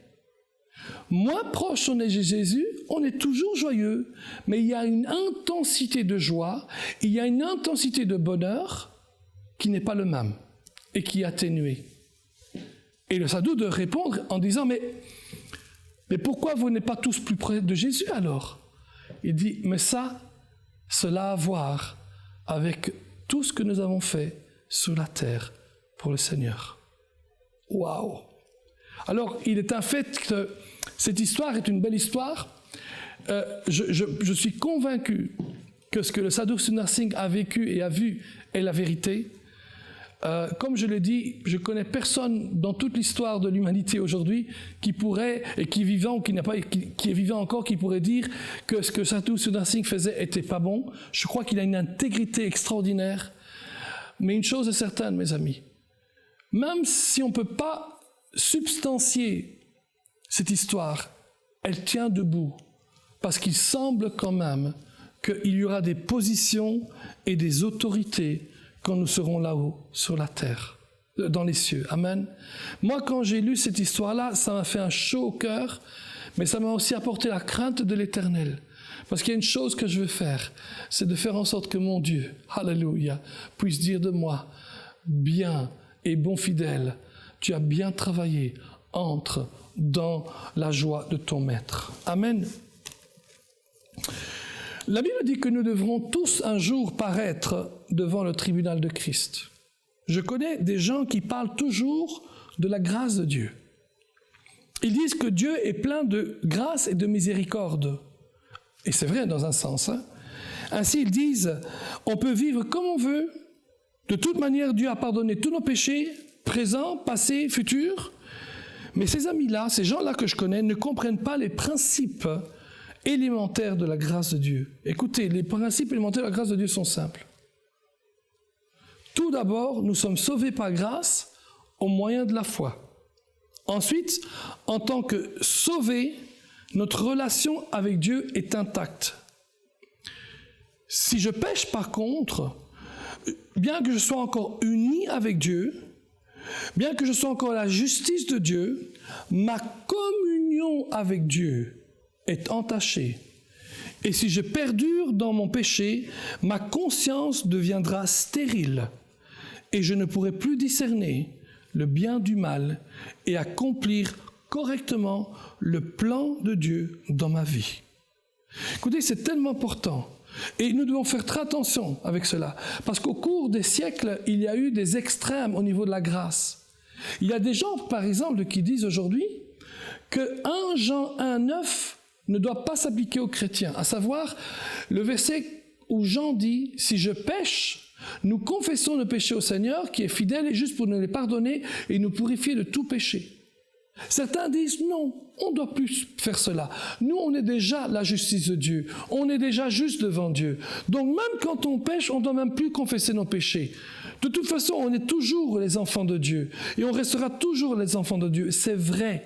Speaker 1: Moins proche on est de Jésus, on est toujours joyeux, mais il y a une intensité de joie, il y a une intensité de bonheur qui n'est pas le même et qui est atténuée. Et le sadou de répondre en disant, mais pourquoi vous n'êtes pas tous plus près de Jésus alors? Il dit, mais ça, cela a à voir avec tout ce que nous avons fait sur la terre pour le Seigneur. Waouh! Alors, il est un fait que cette histoire est une belle histoire. Je suis convaincu que ce que le Sadhu Sundar Singh a vécu et a vu est la vérité. Comme je l'ai dit, je ne connais personne dans toute l'histoire de l'humanité aujourd'hui qui pourrait, et qui est vivant ou qui est vivant encore, qui pourrait dire que ce que Sadhu Sundar Singh faisait n'était pas bon. Je crois qu'il a une intégrité extraordinaire. Mais une chose est certaine, mes amis, même si on ne peut pas substancier cette histoire, elle tient debout, parce qu'il semble quand même qu'il y aura des positions et des autorités quand nous serons là-haut, sur la terre, dans les cieux. Amen. Moi, quand j'ai lu cette histoire-là, ça m'a fait un chaud au cœur, mais ça m'a aussi apporté la crainte de l'Éternel. Parce qu'il y a une chose que je veux faire, c'est de faire en sorte que mon Dieu, alléluia, puisse dire de moi, bien et bon fidèle, tu as bien travaillé, entre dans la joie de ton maître. Amen. La Bible dit que nous devrons tous un jour paraître devant le tribunal de Christ. Je connais des gens qui parlent toujours de la grâce de Dieu. Ils disent que Dieu est plein de grâce et de miséricorde. Et c'est vrai dans un sens. Ainsi, ils disent, on peut vivre comme on veut. De toute manière, Dieu a pardonné tous nos péchés, présents, passés, futurs. Mais ces amis-là, ces gens-là que je connais, ne comprennent pas les principes élémentaires de la grâce de Dieu. Écoutez, les principes élémentaires de la grâce de Dieu sont simples. Tout d'abord, nous sommes sauvés par grâce au moyen de la foi. Ensuite, en tant que sauvés, notre relation avec Dieu est intacte. Si je pêche par contre, bien que je sois encore uni avec Dieu, bien que je sois encore la justice de Dieu, ma communion avec Dieu est entachée. Et si je perdure dans mon péché, ma conscience deviendra stérile et je ne pourrai plus discerner le bien du mal et accomplir correctement le plan de Dieu dans ma vie. Écoutez, c'est tellement important. Et nous devons faire très attention avec cela, parce qu'au cours des siècles, il y a eu des extrêmes au niveau de la grâce. Il y a des gens, par exemple, qui disent aujourd'hui que 1 Jean 1,9 ne doit pas s'appliquer aux chrétiens, à savoir le verset où Jean dit « Si je pêche, nous confessons nos péchés au Seigneur, qui est fidèle et juste pour nous les pardonner et nous purifier de tout péché. » Certains disent non, on ne doit plus faire cela. Nous, on est déjà la justice de Dieu. On est déjà juste devant Dieu. Donc même quand on pêche, on ne doit même plus confesser nos péchés. De toute façon, on est toujours les enfants de Dieu. Et on restera toujours les enfants de Dieu. C'est vrai,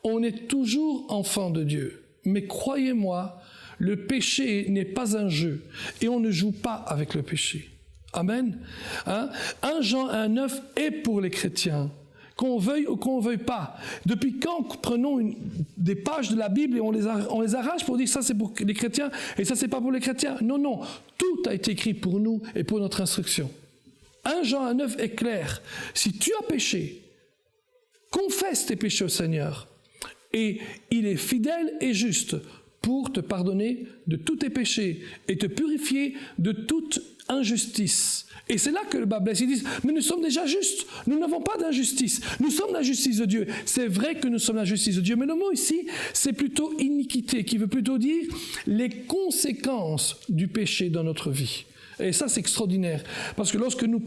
Speaker 1: on est toujours enfants de Dieu. Mais croyez-moi, le péché n'est pas un jeu. Et on ne joue pas avec le péché. Amen. 1 Jean 1,9 est pour les chrétiens. Qu'on veuille ou qu'on ne veuille pas. Depuis quand prenons des pages de la Bible et on les arrache pour dire ça c'est pour les chrétiens et ça c'est pas pour les chrétiens? Non, non. Tout a été écrit pour nous et pour notre instruction. 1 Jean 1,9 est clair. Si tu as péché, confesse tes péchés au Seigneur. Et il est fidèle et juste pour te pardonner de tous tes péchés et te purifier de toute injustice. Et c'est là que le bas blesse. Ils disent, mais nous sommes déjà justes. Nous n'avons pas d'injustice. Nous sommes la justice de Dieu. C'est vrai que nous sommes la justice de Dieu. Mais le mot ici, c'est plutôt iniquité, qui veut plutôt dire les conséquences du péché dans notre vie. Et ça, c'est extraordinaire. Parce que lorsque nous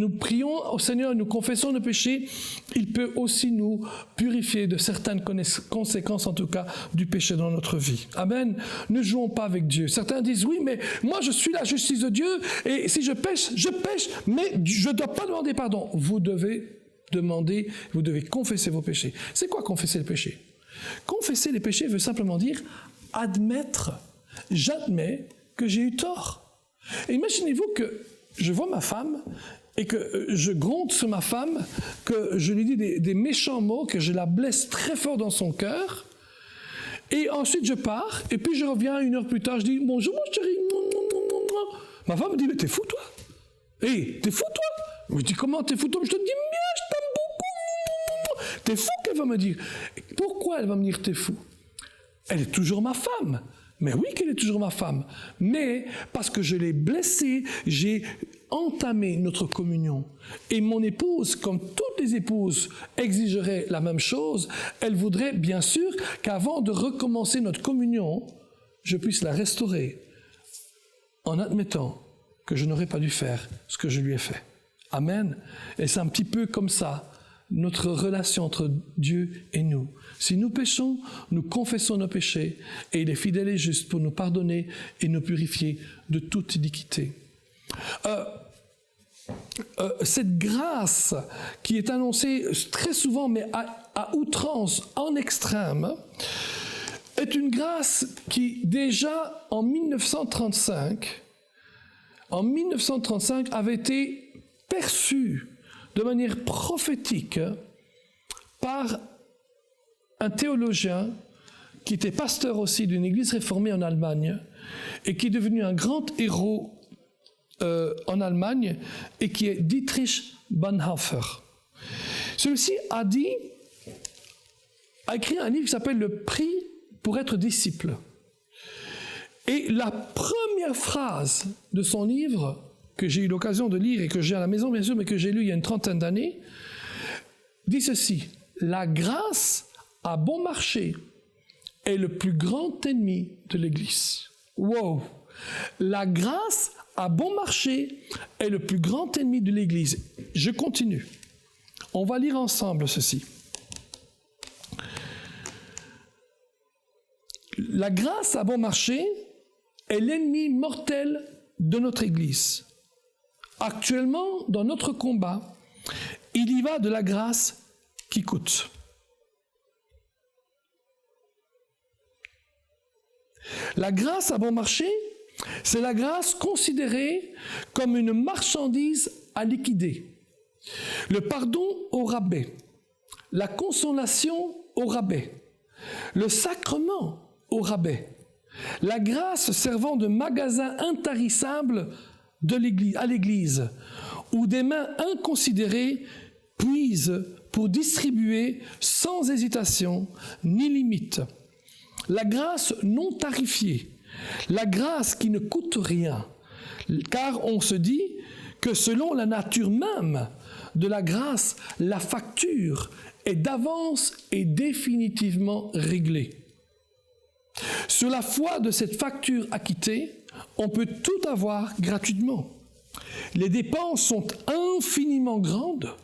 Speaker 1: prions au Seigneur et nous confessons nos péchés, il peut aussi nous purifier de certaines conséquences, en tout cas, du péché dans notre vie. Amen. Ne jouons pas avec Dieu. Certains disent, oui, mais moi, je suis la justice de Dieu, et si je pêche, mais je ne dois pas demander pardon. Vous devez demander, vous devez confesser vos péchés. C'est quoi confesser les péchés? Confesser les péchés veut simplement dire admettre, j'admets que j'ai eu tort. Et imaginez-vous que je vois ma femme et que je gronde sur ma femme, que je lui dis des méchants mots, que je la blesse très fort dans son cœur, et ensuite je pars, et puis je reviens 1 heure plus tard, je dis « Bonjour mon chéri ». Ma femme me dit « Mais t'es fou toi ?»« Hé, t'es fou toi ?» Je dis « Comment t'es fou toi ?» Je te dis « Bien, je t'aime beaucoup !» T'es fou, qu'elle va me dire. Pourquoi elle va me dire « T'es fou ?» Elle est toujours ma femme. Mais oui qu'elle est toujours ma femme. Mais parce que je l'ai blessée, j'ai entamé notre communion. Et mon épouse, comme toutes les épouses, exigerait la même chose. Elle voudrait bien sûr qu'avant de recommencer notre communion, je puisse la restaurer en admettant que je n'aurais pas dû faire ce que je lui ai fait. Amen. Et c'est un petit peu comme ça, notre relation entre Dieu et nous. Si nous péchons, nous confessons nos péchés, et il est fidèle et juste pour nous pardonner et nous purifier de toute iniquité. Cette grâce qui est annoncée très souvent, mais à outrance, en extrême, est une grâce qui, déjà en 1935, avait été perçue de manière prophétique par un théologien qui était pasteur aussi d'une église réformée en Allemagne et qui est devenu un grand héros en Allemagne et qui est Dietrich Bonhoeffer. Celui-ci a écrit un livre qui s'appelle « Le prix pour être disciple ». Et la première phrase de son livre, que j'ai eu l'occasion de lire et que j'ai à la maison bien sûr, mais que j'ai lu il y a une 30aine d'années, dit ceci: « La grâce à bon marché est le plus grand ennemi de l'Église. » Wow! La grâce à bon marché est le plus grand ennemi de l'Église. Je continue. On va lire ensemble ceci. La grâce à bon marché est l'ennemi mortel de notre Église. Actuellement, dans notre combat, il y va de la grâce qui coûte. La grâce à bon marché, c'est la grâce considérée comme une marchandise à liquider. Le pardon au rabais, la consolation au rabais, le sacrement au rabais, la grâce servant de magasin intarissable à l'Église, où des mains inconsidérées puisent pour distribuer sans hésitation ni limite. La grâce non tarifiée, la grâce qui ne coûte rien, car on se dit que selon la nature même de la grâce, la facture est d'avance et définitivement réglée. Sur la foi de cette facture acquittée, on peut tout avoir gratuitement. Les dépenses sont infiniment grandes.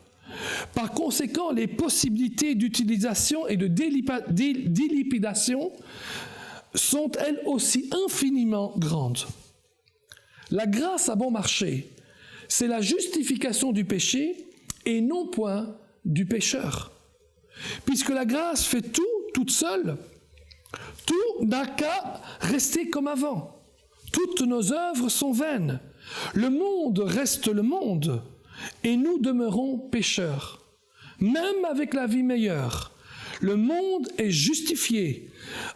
Speaker 1: Par conséquent, les possibilités d'utilisation et de dilapidation sont elles aussi infiniment grandes. La grâce à bon marché, c'est la justification du péché et non point du pécheur. Puisque la grâce fait tout, toute seule, tout n'a qu'à rester comme avant. Toutes nos œuvres sont vaines. Le monde reste le monde et nous demeurons pécheurs. Même avec la vie meilleure, le monde est justifié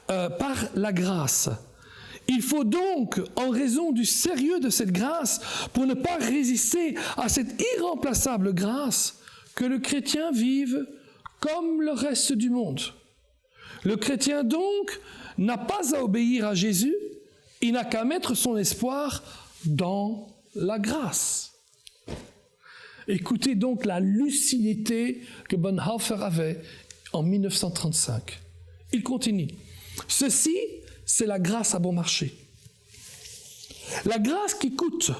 Speaker 1: par la grâce. Il faut donc, en raison du sérieux de cette grâce, pour ne pas résister à cette irremplaçable grâce, que le chrétien vive comme le reste du monde. Le chrétien donc n'a pas à obéir à Jésus, il n'a qu'à mettre son espoir dans la grâce. Écoutez donc la lucidité que Bonhoeffer avait en 1935. Il continue. Ceci, c'est la grâce à bon marché. La grâce qui coûte,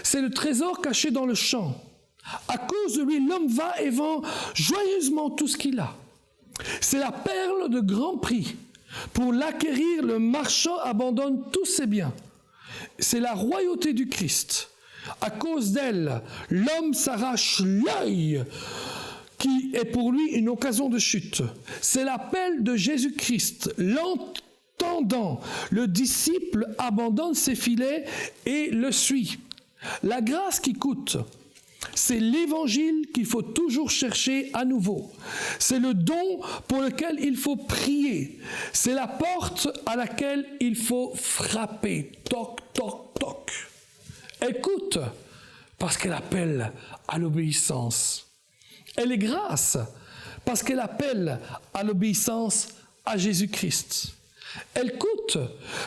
Speaker 1: c'est le trésor caché dans le champ. À cause de lui, l'homme va et vend joyeusement tout ce qu'il a. C'est la perle de grand prix. Pour l'acquérir, le marchand abandonne tous ses biens. C'est la royauté du Christ. À cause d'elle, l'homme s'arrache l'œil qui est pour lui une occasion de chute. C'est l'appel de Jésus-Christ. L'entendant, le disciple abandonne ses filets et le suit. La grâce qui coûte, c'est l'évangile qu'il faut toujours chercher à nouveau. C'est le don pour lequel il faut prier. C'est la porte à laquelle il faut frapper. Toc, toc, toc. Elle coûte parce qu'elle appelle à l'obéissance. Elle est grâce parce qu'elle appelle à l'obéissance à Jésus-Christ. Elle coûte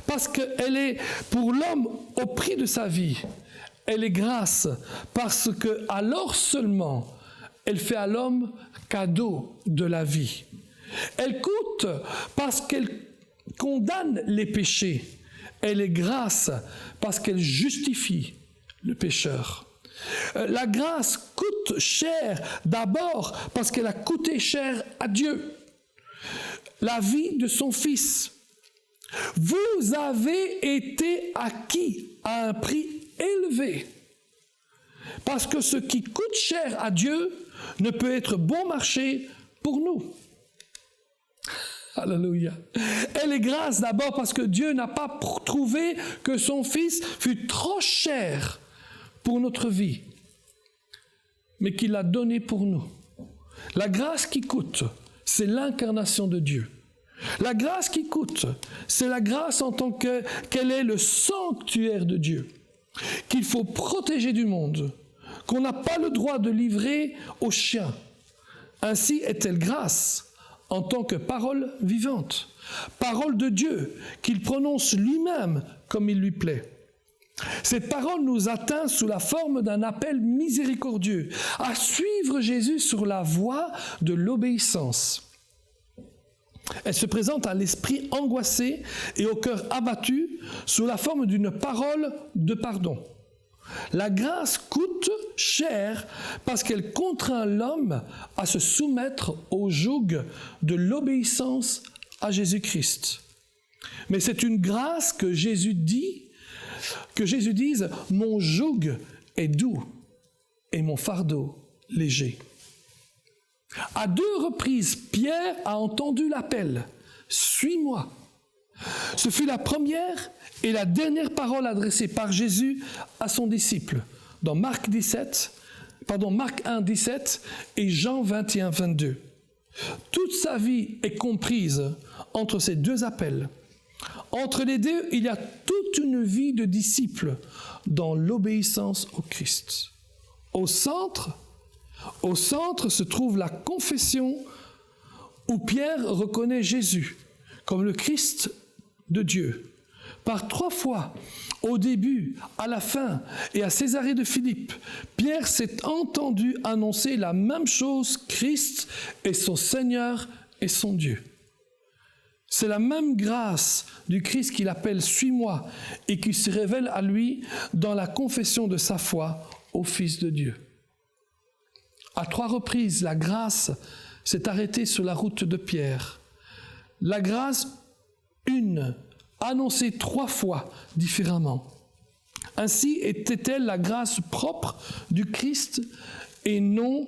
Speaker 1: parce qu'elle est pour l'homme au prix de sa vie. Elle est grâce parce que alors seulement elle fait à l'homme cadeau de la vie. Elle coûte parce qu'elle condamne les péchés. Elle est grâce parce qu'elle justifie le pécheur. La grâce coûte cher d'abord parce qu'elle a coûté cher à Dieu. La vie de son Fils. Vous avez été acquis à un prix élevé. Parce que ce qui coûte cher à Dieu ne peut être bon marché pour nous. Alléluia. Elle est grâce d'abord parce que Dieu n'a pas trouvé que son Fils fût trop cher pour notre vie, mais qu'il l'a donné pour nous. La grâce qui coûte, c'est l'incarnation de Dieu. La grâce qui coûte, c'est la grâce en tant qu'elle est le sanctuaire de Dieu, qu'il faut protéger du monde, qu'on n'a pas le droit de livrer aux chiens. Ainsi est-elle grâce en tant que parole vivante, parole de Dieu qu'il prononce lui-même comme il lui plaît. Cette parole nous atteint sous la forme d'un appel miséricordieux à suivre Jésus sur la voie de l'obéissance. Elle se présente à l'esprit angoissé et au cœur abattu sous la forme d'une parole de pardon. La grâce coûte cher parce qu'elle contraint l'homme à se soumettre au joug de l'obéissance à Jésus-Christ. Mais c'est une grâce que Jésus dise, « Mon joug est doux et mon fardeau léger ». À 2 reprises, Pierre a entendu l'appel « Suis-moi ». Ce fut la première et la dernière parole adressée par Jésus à son disciple dans Marc 1, 17 et Jean 21, 22. Toute sa vie est comprise entre ces 2 appels. Entre les 2, il y a toute une vie de disciple dans l'obéissance au Christ. Au centre se trouve la confession où Pierre reconnaît Jésus comme le Christ de Dieu. Par 3 fois, au début, à la fin et à Césarée de Philippe, Pierre s'est entendu annoncer la même chose, Christ est son Seigneur et son Dieu. C'est la même grâce du Christ qu'il appelle « Suis-moi » et qui se révèle à lui dans la confession de sa foi au Fils de Dieu. À 3 reprises, la grâce s'est arrêtée sur la route de Pierre. La grâce, annoncée 3 fois différemment. Ainsi était-elle la grâce propre du Christ et non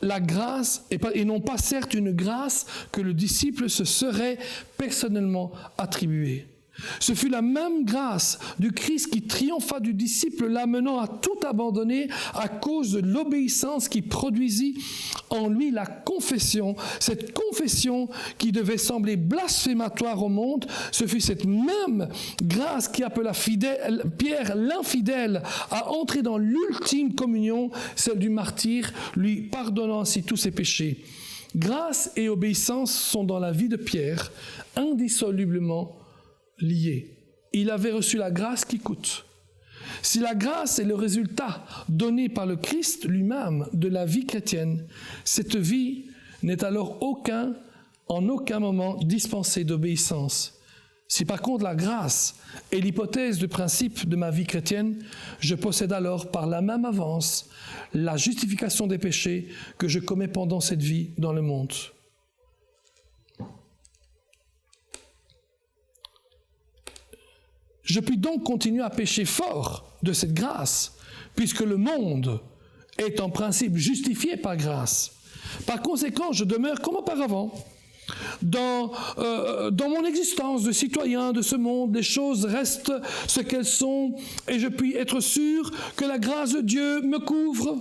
Speaker 1: pas certes une grâce que le disciple se serait personnellement attribuée. Ce fut la même grâce du Christ qui triompha du disciple, l'amenant à tout abandonner à cause de l'obéissance qui produisit en lui la confession. Cette confession qui devait sembler blasphématoire au monde, ce fut cette même grâce qui appela Pierre l'infidèle à entrer dans l'ultime communion, celle du martyr, lui pardonnant ainsi tous ses péchés. Grâce et obéissance sont dans la vie de Pierre indissolublement liés. Il avait reçu la grâce qui coûte. Si la grâce est le résultat donné par le Christ lui-même de la vie chrétienne, cette vie n'est alors en aucun moment dispensée d'obéissance. Si par contre la grâce est l'hypothèse de principe de ma vie chrétienne, je possède alors par la même avance la justification des péchés que je commets pendant cette vie dans le monde. Je puis donc continuer à pécher fort de cette grâce, puisque le monde est en principe justifié par grâce. Par conséquent, je demeure comme auparavant, Dans mon existence de citoyen de ce monde, les choses restent ce qu'elles sont et je puis être sûr que la grâce de Dieu me couvre.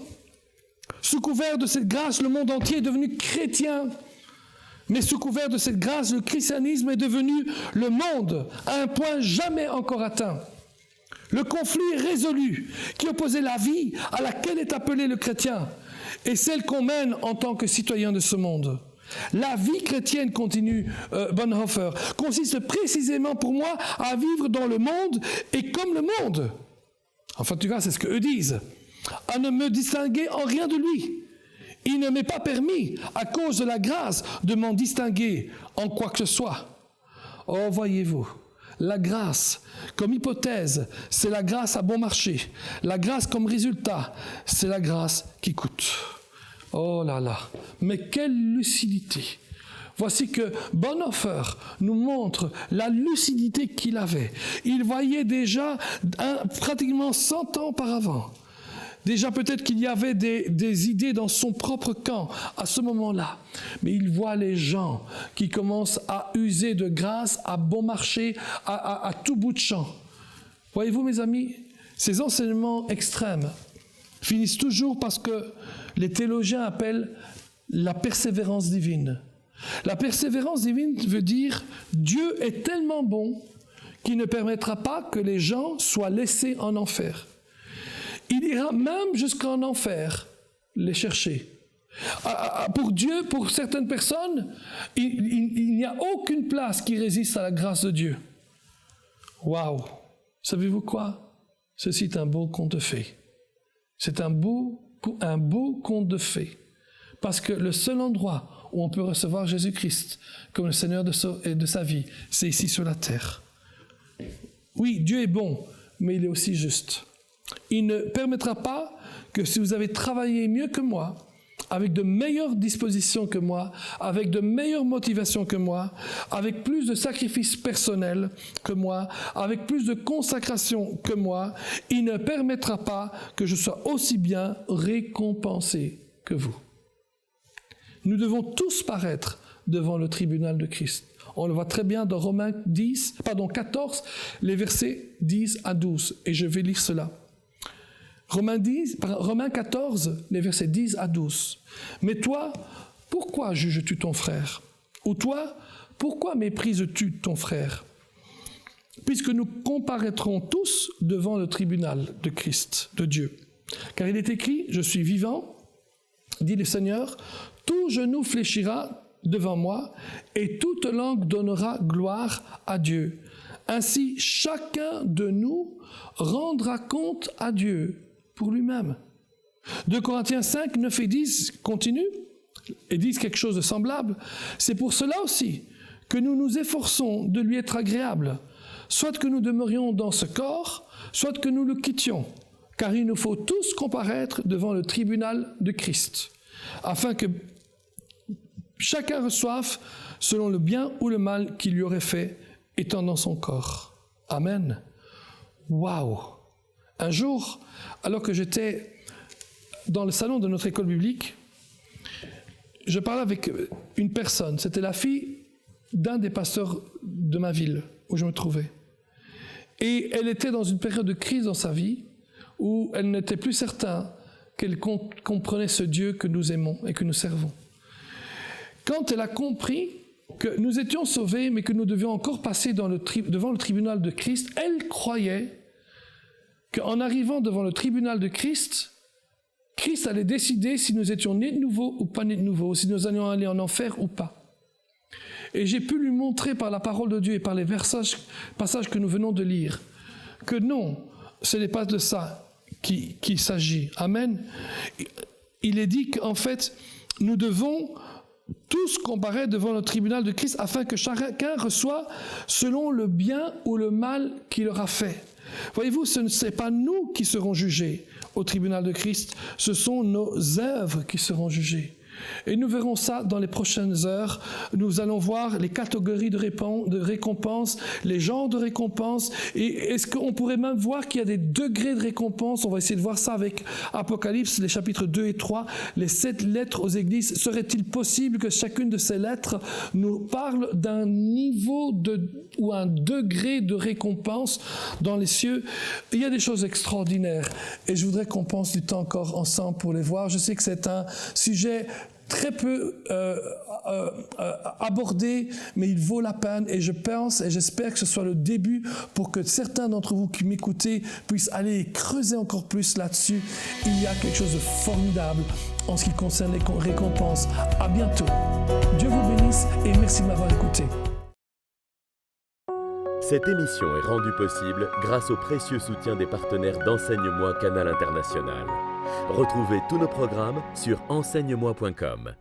Speaker 1: Sous couvert de cette grâce, le monde entier est devenu chrétien. Mais sous couvert de cette grâce, le christianisme est devenu le monde à un point jamais encore atteint. Le conflit résolu qui opposait la vie à laquelle est appelé le chrétien et celle qu'on mène en tant que citoyen de ce monde. La vie chrétienne, continue Bonhoeffer, consiste précisément pour moi à vivre dans le monde et comme le monde. Enfin, en tout cas, c'est ce qu'eux disent. À ne me distinguer en rien de lui. Il ne m'est pas permis, à cause de la grâce, de m'en distinguer en quoi que ce soit. Oh, voyez-vous, la grâce, comme hypothèse, c'est la grâce à bon marché. La grâce comme résultat, c'est la grâce qui coûte. Oh là là, mais quelle lucidité! Voici que Bonhoeffer nous montre la lucidité qu'il avait. Il voyait déjà pratiquement 100 ans auparavant. Déjà peut-être qu'il y avait des idées dans son propre camp à ce moment-là. Mais il voit les gens qui commencent à user de grâce à bon marché, à tout bout de champ. Voyez-vous mes amis, ces enseignements extrêmes finissent toujours par ce que les théologiens appellent la persévérance divine. La persévérance divine veut dire Dieu est tellement bon qu'il ne permettra pas que les gens soient laissés en enfer. Il ira même jusqu'en enfer les chercher. Pour Dieu, pour certaines personnes, il n'y a aucune place qui résiste à la grâce de Dieu. Waouh! Savez-vous quoi? Ceci est un beau conte de fées. C'est un beau conte de fées. Parce que le seul endroit où on peut recevoir Jésus-Christ comme le Seigneur de sa vie, c'est ici sur la terre. Oui, Dieu est bon, mais il est aussi juste. Il ne permettra pas que si vous avez travaillé mieux que moi, avec de meilleures dispositions que moi, avec de meilleures motivations que moi, avec plus de sacrifices personnels que moi, avec plus de consécration que moi, il ne permettra pas que je sois aussi bien récompensé que vous. Nous devons tous paraître devant le tribunal de Christ. On le voit très bien dans Romains 14, les versets 10 à 12. Et je vais lire cela. Romains 14, les versets 10 à 12. « Mais toi, pourquoi juges-tu ton frère? Ou toi, pourquoi méprises-tu ton frère? Puisque nous comparaîtrons tous devant le tribunal de Christ, de Dieu. Car il est écrit, je suis vivant, dit le Seigneur, tout genou fléchira devant moi, et toute langue donnera gloire à Dieu. Ainsi, chacun de nous rendra compte à Dieu pour lui-même. » 2 Corinthiens 5, 9 et 10 continue et disent quelque chose de semblable. C'est pour cela aussi que nous nous efforçons de lui être agréables, soit que nous demeurions dans ce corps, soit que nous le quittions, car il nous faut tous comparaître devant le tribunal de Christ, afin que chacun reçoive selon le bien ou le mal qu'il lui aurait fait, étant dans son corps. Amen. Waouh! Un jour, alors que j'étais dans le salon de notre école biblique, je parlais avec une personne. C'était la fille d'un des pasteurs de ma ville où je me trouvais. Et elle était dans une période de crise dans sa vie où elle n'était plus certaine qu'elle comprenait ce Dieu que nous aimons et que nous servons. Quand elle a compris que nous étions sauvés, mais que nous devions encore passer devant le tribunal de Christ, elle croyait qu'en arrivant devant le tribunal de Christ, Christ allait décider si nous étions nés de nouveau ou pas nés de nouveau, si nous allions aller en enfer ou pas. Et j'ai pu lui montrer par la parole de Dieu et par les passages que nous venons de lire, que non, ce n'est pas de ça qu'il s'agit. Amen. Il est dit qu'en fait, nous devons tous comparaître devant le tribunal de Christ afin que chacun reçoive selon le bien ou le mal qu'il aura fait. Voyez-vous, ce n'est pas nous qui serons jugés au tribunal de Christ, ce sont nos œuvres qui seront jugées. Et nous verrons ça dans les prochaines heures. Nous allons voir les catégories de récompenses, les genres de récompenses. Et est-ce qu'on pourrait même voir qu'il y a des degrés de récompense? On va essayer de voir ça avec Apocalypse, les chapitres 2 et 3. Les 7 lettres aux églises. Serait-il possible que chacune de ces lettres nous parle d'un niveau ou un degré de récompense dans les cieux? Il y a des choses extraordinaires. Et je voudrais qu'on pense du temps encore ensemble pour les voir. Je sais que c'est un sujet très peu abordé, mais il vaut la peine, et je pense et j'espère que ce soit le début pour que certains d'entre vous qui m'écoutez puissent aller creuser encore plus là-dessus. Il y a quelque chose de formidable en ce qui concerne les récompenses. À bientôt. Dieu vous bénisse et merci de m'avoir écouté.
Speaker 2: Cette émission est rendue possible grâce au précieux soutien des partenaires d'Enseigne-moi Canal International. Retrouvez tous nos programmes sur enseigne-moi.com.